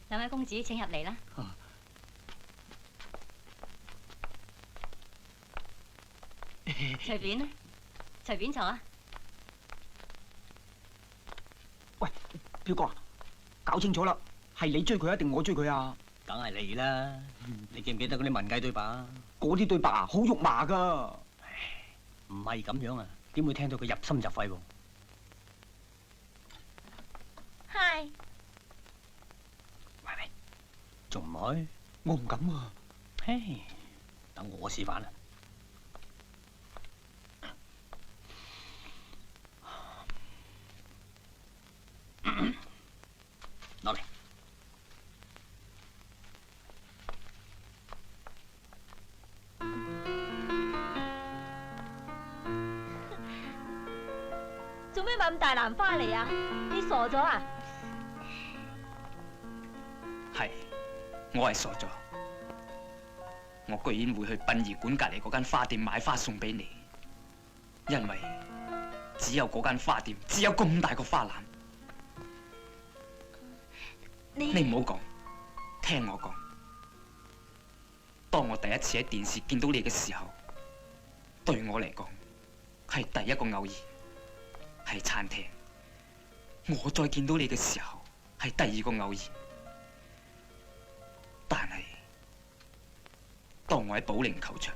兩位公子請入嚟啦。隨便啦，隨便坐啊。喂，表哥啊，搞清楚啦，係你追佢啊，定我追佢啊？梗係你啦！你記唔記得嗰啲文藝對白啊？嗰啲對白啊，好肉麻噶。唔係咁樣啊，點會聽到佢入心入肺喎？嗨，喂喂，仲唔去？我唔敢啊。嘿，等我示範啦。攞嚟。做咩買咁大籃花嚟啊？你傻咗啊？係，我係傻咗。我居然會去殯儀館隔離嗰間花店買花送俾你，因為只有嗰間花店只有咁大個花籃。你唔好講，聽我講。當我第一次喺電視見到你嘅時候，對我嚟講係第一個偶然，喺餐廳。我再見到你嘅時候係第二個偶然，但係當我喺保齡球場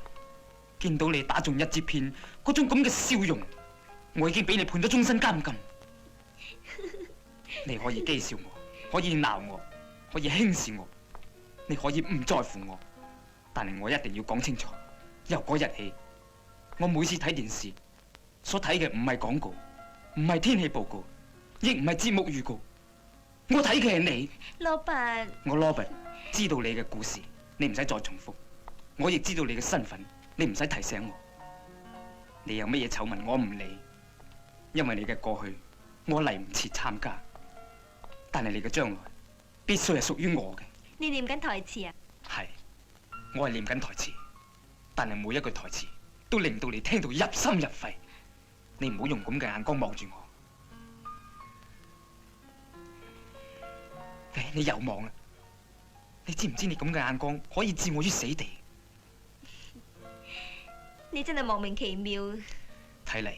見到你打中一支片嗰種咁嘅笑容，我已經俾你判咗終身監禁。你可以譏笑我，可以鬧我，可以輕視我，你可以唔在乎我，但係我一定要講清楚。由嗰日起，我每次睇電視所睇嘅唔係廣告，唔係天氣報告，亦唔係節目預告，我睇嘅係你。羅拔，我 Robert 知道你嘅故事，你唔使再重複。我亦知道你嘅身份，你唔使提醒我。你有乜嘢醜聞我唔理，因為你嘅過去我嚟唔切參加，但係你嘅將來必須係屬於我嘅。你念緊台詞啊？係，我係念緊台詞，但係每一句台詞都令到你聽到入心入肺。你唔好用咁嘅眼光望住我。你又望啦？你知唔知你咁嘅眼光可以置我於死地？你真係莫名其妙。睇嚟，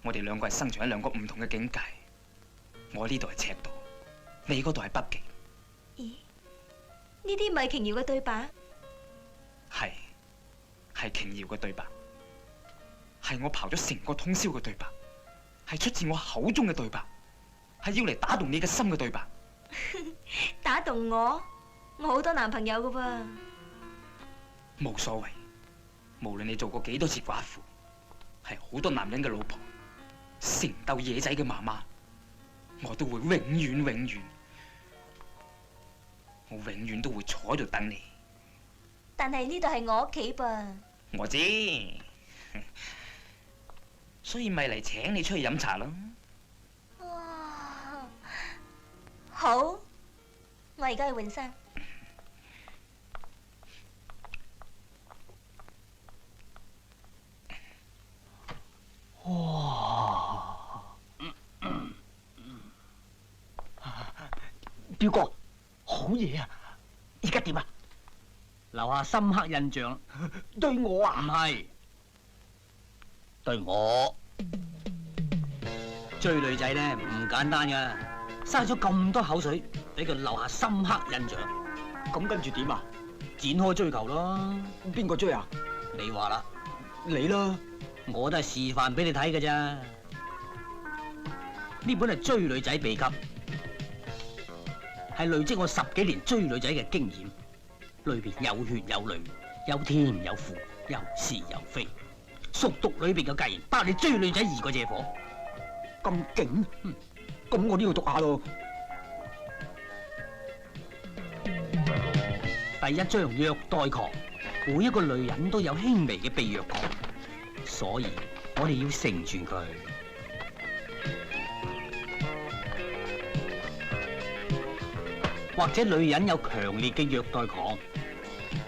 我哋兩個係生存喺兩個唔同嘅境界。我呢度係赤道，你嗰度係北極。咦？呢啲咪瓊瑤嘅對白？係瓊瑤嘅對白，係我刨咗成個通宵嘅對白，係出自我口中嘅對白，係要嚟打動你嘅心嘅對白。打動我？我好多男朋友噶噃。冇所謂，無論你做過幾多次寡婦，係好多男人嘅老婆，成竇野仔嘅媽媽，我都會永遠，我永遠都會坐喺度等你。但係呢度係我屋企噃。我知，所以咪嚟請你出去飲茶咯。哇，好，我而家去換衫。哇！表哥，好嘢啊！而家點啊？留下深刻印象。對我唔啊？係，對我追女仔咧唔簡單噶，嘥咗咁多口水俾佢留下深刻印象，咁跟住點啊？展開追求咯。邊個追啊？你話啦，你啦。我都係示範俾你睇㗎咋。呢本係追女仔秘笈，係累積我10幾年追女仔嘅經驗，裏邊有血有淚，有甜有苦，有是有非，熟讀裏邊嘅格言，包你追女仔易過借火。咁勁？咁我都要讀下咯。第一章虐待狂，每一個女人都有輕微嘅被虐狂，所以我哋要成全佢。或者女人有強烈嘅虐待狂，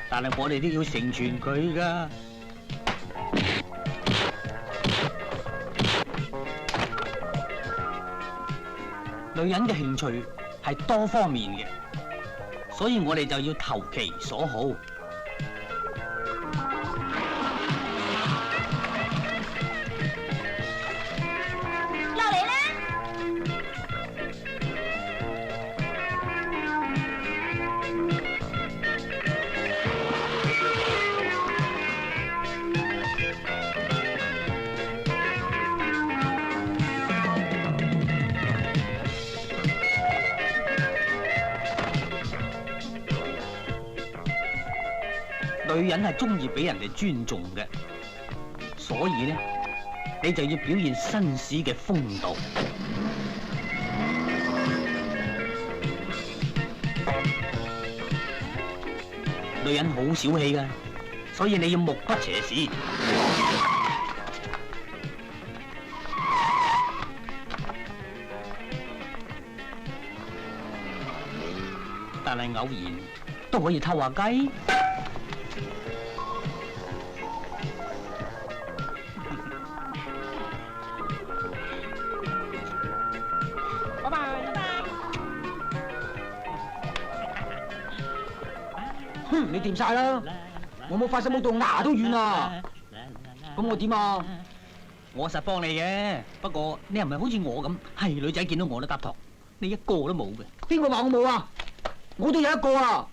但係我哋都要成全佢㗎。女人嘅興趣係多方面嘅，所以我哋就要投其所好。落嚟啦！女人係中意俾人哋尊重嘅，所以咧，你就要表現紳士嘅風度。女人好小氣噶，所以你要目不斜視。但係偶然都可以偷下雞。拜拜，拜拜。哼，你掂晒啦，我冇發生冇到牙都軟啊！咁我點啊？我實幫你嘅，不過你係咪好似我咁，係女仔見到我都搭堂，你一個都冇嘅？邊個話我冇啊？我都有一個啊！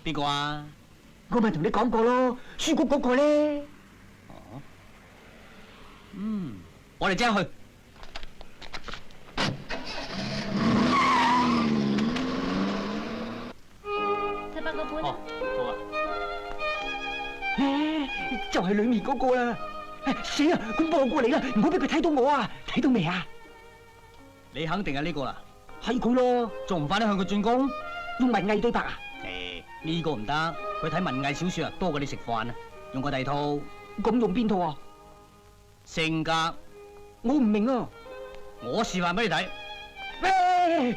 邊個啊？我咪同你講過咯，書局嗰個咧。哦，我哋即刻去。700個半。哦，好啊。就係裏面嗰個啦！死啊！佢望過嚟啦，唔好俾佢睇到我啊！睇到未啊？你肯定係呢個啦，係佢咯，仲唔快啲向佢轉工？用文藝對白啊！呢個唔得，佢睇文藝小說啊，多過你食飯啊。用個第二套，咁用邊套啊？性格，我唔明啊！我示範俾你睇。喂，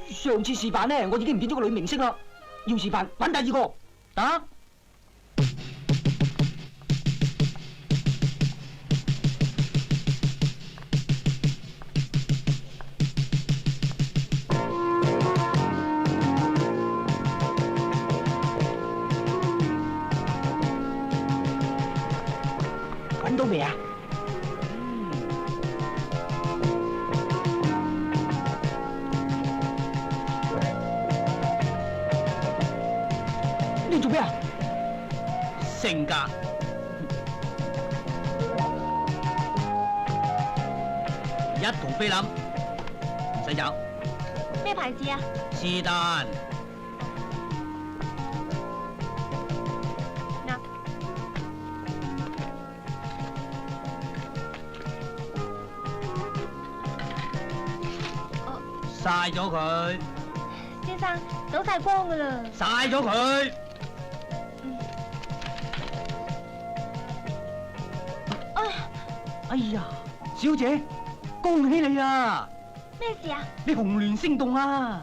上次示範咧，我已經唔見咗個女明星啦，要示範揾第二個。得。揾到未啊？你做咩啊？性格，一同菲林，唔使找，咩牌子啊？是但。嗱，曬咗佢，先生，走晒光噶啦。曬咗佢。哎呀，小姐，恭喜你啊！咩事啊？你紅鸞星動啊！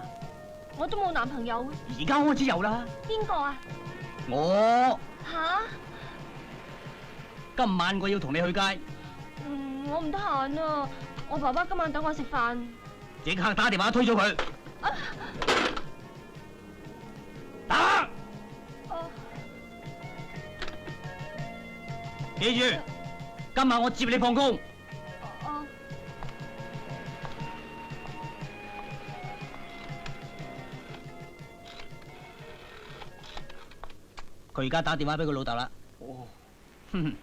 我都冇男朋友。而家開始有啦。邊個啊？我吓？今晚我要同你去街，我唔得閒啊。我爸爸今晚等我食飯。即刻打電話推咗佢。打！記住，今晚我接你放工。佢而家打電話俾佢老豆啦。哦，哼哼。